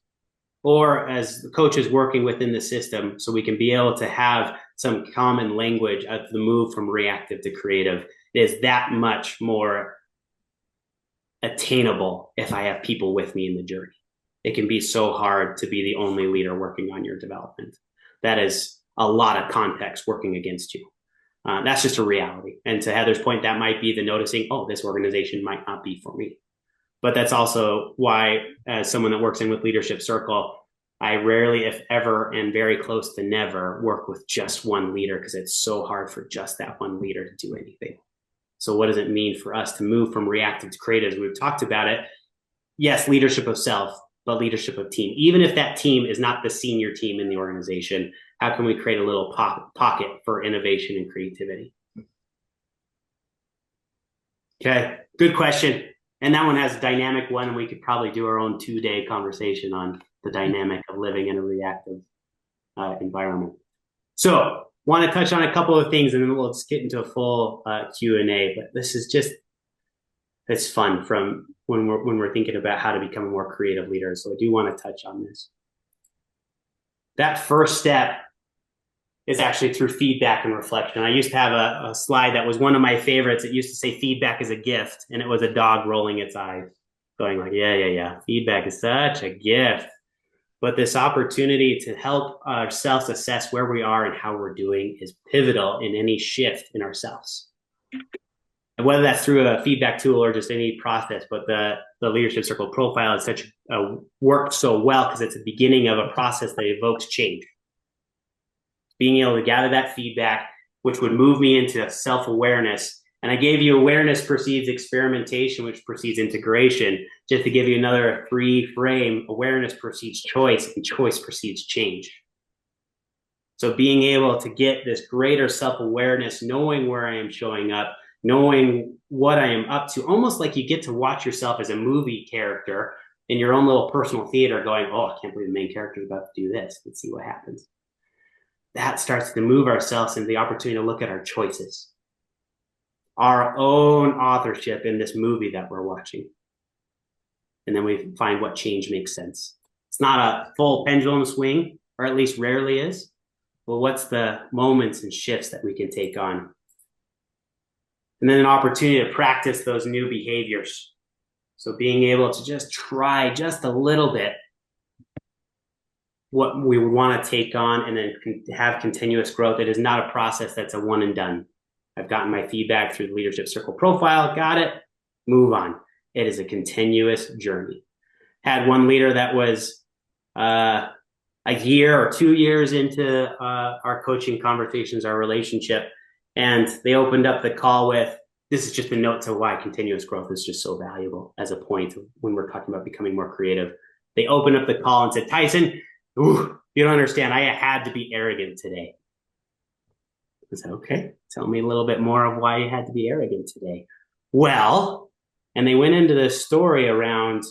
or as the coaches working within the system, so we can be able to have some common language of the move from reactive to creative. It is that much more attainable if I have people with me in the journey. It can be so hard to be the only leader working on your development. That is a lot of context working against you. That's just a reality. And to Heather's point, that might be the noticing, oh, this organization might not be for me. But that's also why, as someone that works in with Leadership Circle, I rarely, if ever, and very close to never work with just one leader, because it's so hard for just that one leader to do anything. So what does it mean for us to move from reactive to creative? We've talked about it. Yes, leadership of self, but leadership of team. Even if that team is not the senior team in the organization, how can we create a little pocket for innovation and creativity? Okay, good question. And that one has a dynamic one, and we could probably do our own 2-day conversation on the dynamic of living in a reactive environment. So want to touch on a couple of things, and then we'll just get into a full Q&A. But this is just, it's fun from when we're thinking about how to become a more creative leader. So I do want to touch on this. That first step is actually through feedback and reflection. I used to have a slide that was one of my favorites. It used to say feedback is a gift, and it was a dog rolling its eyes, going like, yeah. Feedback is such a gift. But this opportunity to help ourselves assess where we are and how we're doing is pivotal in any shift in ourselves. And whether that's through a feedback tool or just any process, but the Leadership Circle profile is such worked so well because it's the beginning of a process that evokes change. Being able to gather that feedback, which would move me into self-awareness. And I gave you awareness precedes experimentation, which precedes integration. Just to give you another 3 frame, awareness precedes choice, and choice precedes change. So being able to get this greater self-awareness, knowing where I am showing up, knowing what I am up to, almost like you get to watch yourself as a movie character in your own little personal theater going, oh, I can't believe the main character is about to do this. Let's see what happens. That starts to move ourselves into the opportunity to look at our choices, our own authorship in this movie that we're watching. And then we find what change makes sense. It's not a full pendulum swing, or at least rarely is. Well, what's the moments and shifts that we can take on? And then an opportunity to practice those new behaviors. So being able to just try just a little bit what we want to take on and then have continuous growth. It is not a process that's a one and done. I've gotten my feedback through the Leadership Circle profile, got it, move on. It is a continuous journey. Had one leader that was a year or 2 years into our coaching conversations, our relationship, and they opened up the call with, this is just a note to why continuous growth is just so valuable as a point when we're talking about becoming more creative. They opened up the call and said, Tyson, you don't understand. I had to be arrogant today. I said, okay, tell me a little bit more of why you had to be arrogant today. Well, and they went into this story around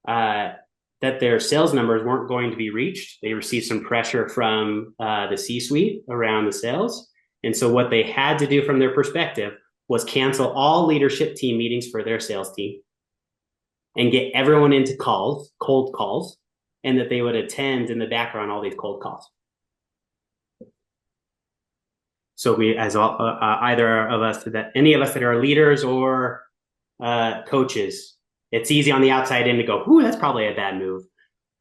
that their sales numbers weren't going to be reached. They received some pressure from the C-suite around the sales. And so what they had to do from their perspective was cancel all leadership team meetings for their sales team, and get everyone into calls, cold calls, and that they would attend in the background all these cold calls. So we, as either of us, any of us that are leaders or coaches, it's easy on the outside in to go, "Ooh, that's probably a bad move."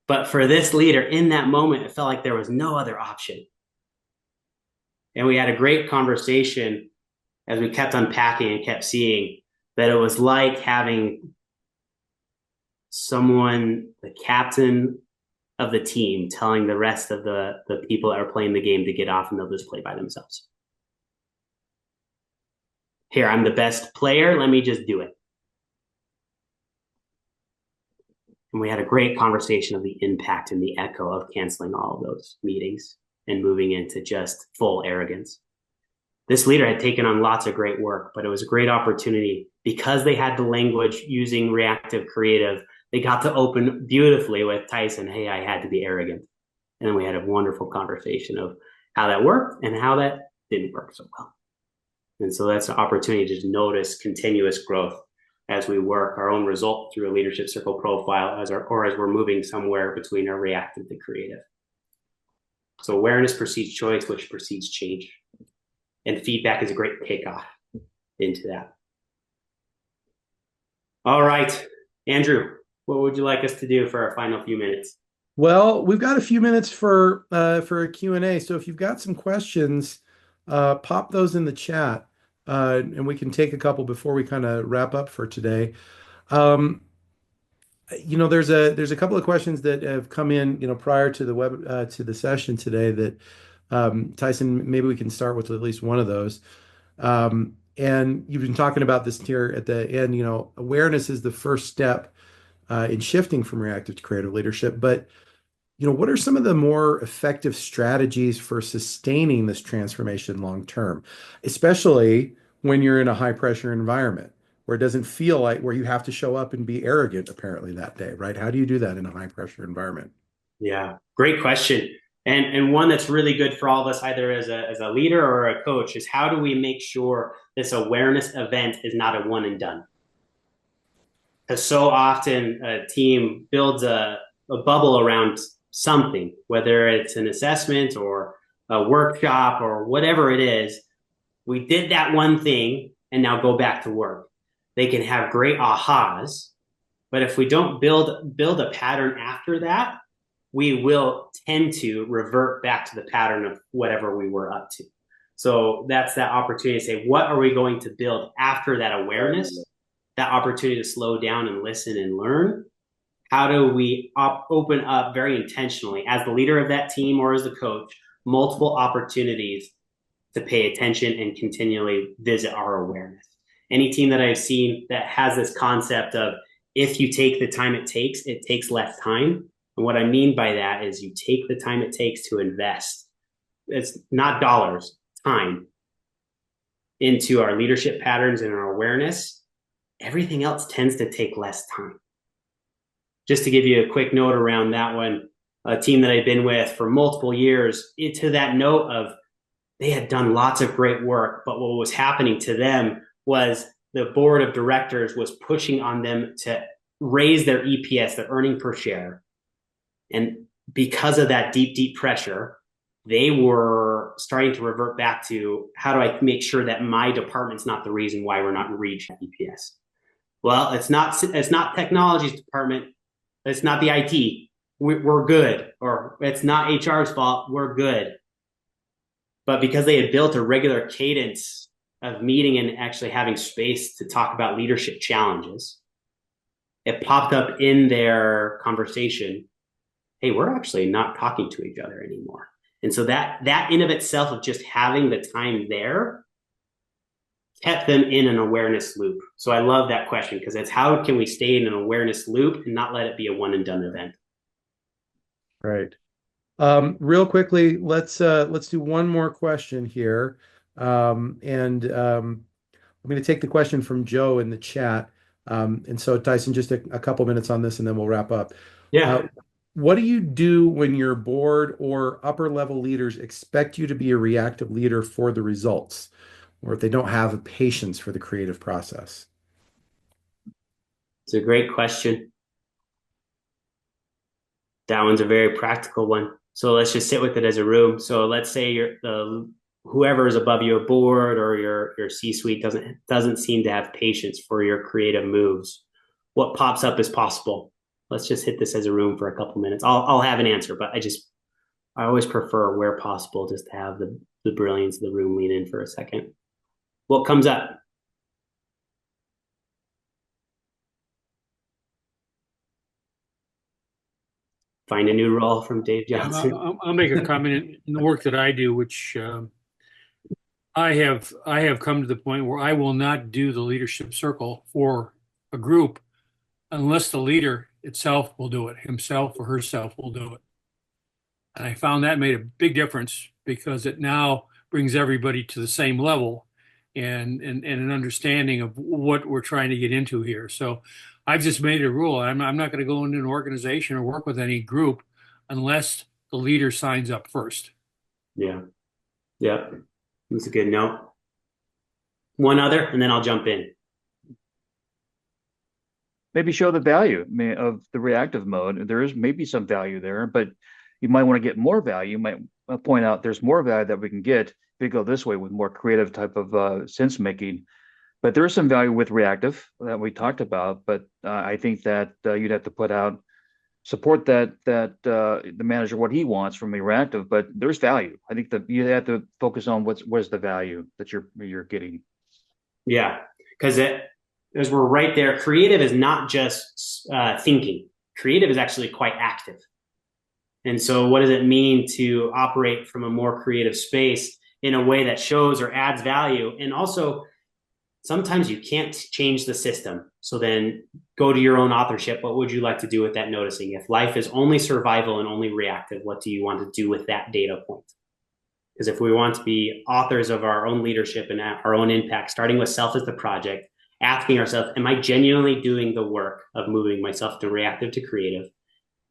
But for this leader in that moment, it felt like there was no other option. And we had a great conversation as we kept unpacking and kept seeing that it was like having someone, the captain of the team, telling the rest of the people that are playing the game to get off and they'll just play by themselves. Here, I'm the best player. Let me just do it. And we had a great conversation of the impact and the echo of canceling all of those meetings and moving into just full arrogance. This leader had taken on lots of great work, but it was a great opportunity because they had the language using reactive creative. They got to open beautifully with Tyson, "Hey, I had to be arrogant." And then we had a wonderful conversation of how that worked and how that didn't work so well. And so that's an opportunity to just notice continuous growth as we work our own result through a leadership circle profile as we're moving somewhere between our reactive to creative. So awareness precedes choice, which precedes change. And feedback is a great kickoff into that. All right, Andrew, what would you like us to do for our final few minutes? Well, we've got a few minutes for a Q&A. So if you've got some questions, pop those in the chat, and we can take a couple before we kind of wrap up for today. There's a couple of questions that have come in, prior to the to the session today that Tyson, maybe we can start with at least one of those. And you've been talking about this here at the end, awareness is the first step in shifting from reactive to creative leadership. But, what are some of the more effective strategies for sustaining this transformation long term, especially when you're in a high pressure environment where it doesn't feel like where you have to show up and be arrogant apparently that day, right? How do you do that in a high pressure environment? Yeah, great question. And one that's really good for all of us, either as a leader or a coach, is how do we make sure this awareness event is not a one and done? Because so often a team builds a bubble around something, whether it's an assessment or a workshop or whatever it is. We did that one thing and now go back to work. They can have great ahas, but if we don't build a pattern after that, we will tend to revert back to the pattern of whatever we were up to. So that's that opportunity to say, what are we going to build after that awareness, that opportunity to slow down and listen and learn? How do we open up very intentionally as the leader of that team or as the coach, multiple opportunities to pay attention and continually visit our awareness? Any team that I've seen that has this concept of if you take the time it takes less time. And what I mean by that is you take the time it takes to invest. It's not dollars, time into our leadership patterns and our awareness. Everything else tends to take less time. Just to give you a quick note around that one, a team that I've been with for multiple years, to that note of they had done lots of great work, but what was happening to them was the board of directors was pushing on them to raise their EPS, their earning per share. And because of that deep, deep pressure, they were starting to revert back to how do I make sure that my department's not the reason why we're not reaching EPS? Well, it's not technology's department. It's not the IT. We're good. Or it's not HR's fault. We're good. But because they had built a regular cadence of meeting and actually having space to talk about leadership challenges, it popped up in their conversation. Hey, we're actually not talking to each other anymore. And so that in of itself of just having the time there kept them in an awareness loop. So I love that question because it's how can we stay in an awareness loop and not let it be a one and done event? Right. Real quickly, let's do one more question here. I'm going to take the question from Joe in the chat. And so Tyson, just a couple minutes on this and then we'll wrap up. Yeah. What do you do when your board or upper level leaders expect you to be a reactive leader for the results, or if they don't have a patience for the creative process? It's a great question. That one's a very practical one. So let's just sit with it as a room. So let's say whoever is above you, a board or your C-suite doesn't seem to have patience for your creative moves. What pops up as possible? Let's just hit this as a room for a couple minutes. I'll have an answer, but I always prefer where possible just to have the brilliance of the room lean in for a second. What comes up? Find a new role from Dave Johnson. I'll make a comment in the work that I do, which I have come to the point where I will not do the leadership circle for a group unless the leader itself will do it, himself or herself will do it. And I found that made a big difference because it now brings everybody to the same level and an understanding of what we're trying to get into here. So I've just made it a rule. I'm not going to go into an organization or work with any group unless the leader signs up first. Yeah. That's a good note. One other, and then I'll jump in. Maybe show the value of the reactive mode. There is maybe some value there, but you might want to get more value. You might point out there's more value that we can get if we go this way with more creative type of sense making. But there is some value with reactive that we talked about. But I think that you'd have to support that the manager what he wants from a reactive. But there's value. I think that you have to focus on where's the value that you're getting. Yeah, because as we're right there, creative is not just thinking. Creative is actually quite active. And so what does it mean to operate from a more creative space in a way that shows or adds value? And also, sometimes you can't change the system. So then go to your own authorship. What would you like to do with that noticing? If life is only survival and only reactive, what do you want to do with that data point? Because if we want to be authors of our own leadership and our own impact, starting with self as the project, asking ourselves, am I genuinely doing the work of moving myself to reactive to creative?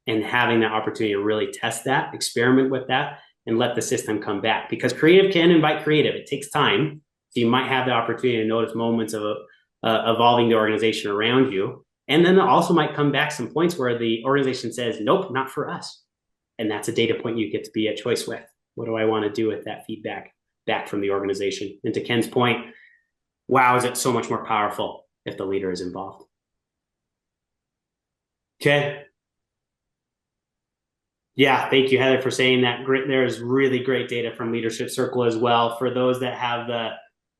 And having that opportunity to really test that, experiment with that, and let the system come back. Because creative can invite creative. It takes time. So you might have the opportunity to notice moments of evolving the organization around you. And then there also might come back some points where the organization says, nope, not for us. And that's a data point you get to be at choice with. What do I want to do with that feedback back from the organization? And to Ken's point, wow, is it so much more powerful if the leader is involved? Okay. Yeah, thank you, Heather, for saying that. There's really great data from Leadership Circle as well. For those that have the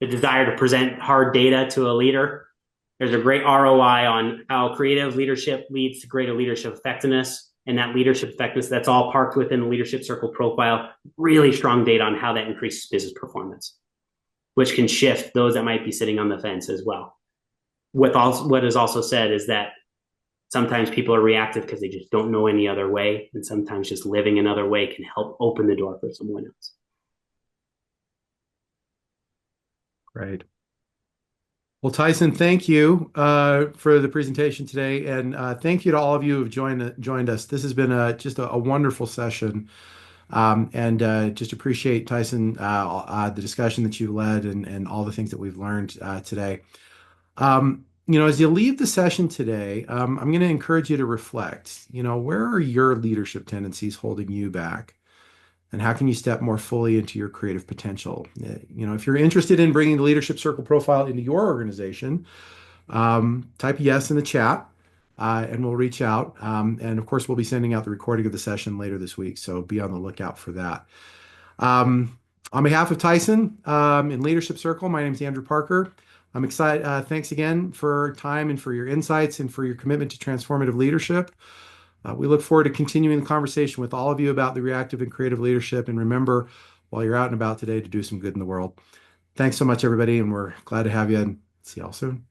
desire to present hard data to a leader, there's a great ROI on how creative leadership leads to greater leadership effectiveness. And that leadership effectiveness, that's all parked within the Leadership Circle profile. Really strong data on how that increases business performance, which can shift those that might be sitting on the fence as well. What is also said is that sometimes people are reactive because they just don't know any other way. And sometimes just living another way can help open the door for someone else. Great. Well, Tyson, thank you for the presentation today. And thank you to all of you who've joined us. This has been just a wonderful session. And just appreciate, Tyson, the discussion that you led and all the things that we've learned today. As you leave the session today, I'm going to encourage you to reflect, where are your leadership tendencies holding you back? And how can you step more fully into your creative potential? If you're interested in bringing the Leadership Circle profile into your organization, type yes in the chat and we'll reach out. And of course, we'll be sending out the recording of the session later this week. So be on the lookout for that. On behalf of Tyson in Leadership Circle, my name is Andrew Parker. I'm excited. Thanks again for time and for your insights and for your commitment to transformative leadership. We look forward to continuing the conversation with all of you about the reactive and creative leadership. And remember, while you're out and about today, to do some good in the world. Thanks so much, everybody. And we're glad to have you, and see y'all soon.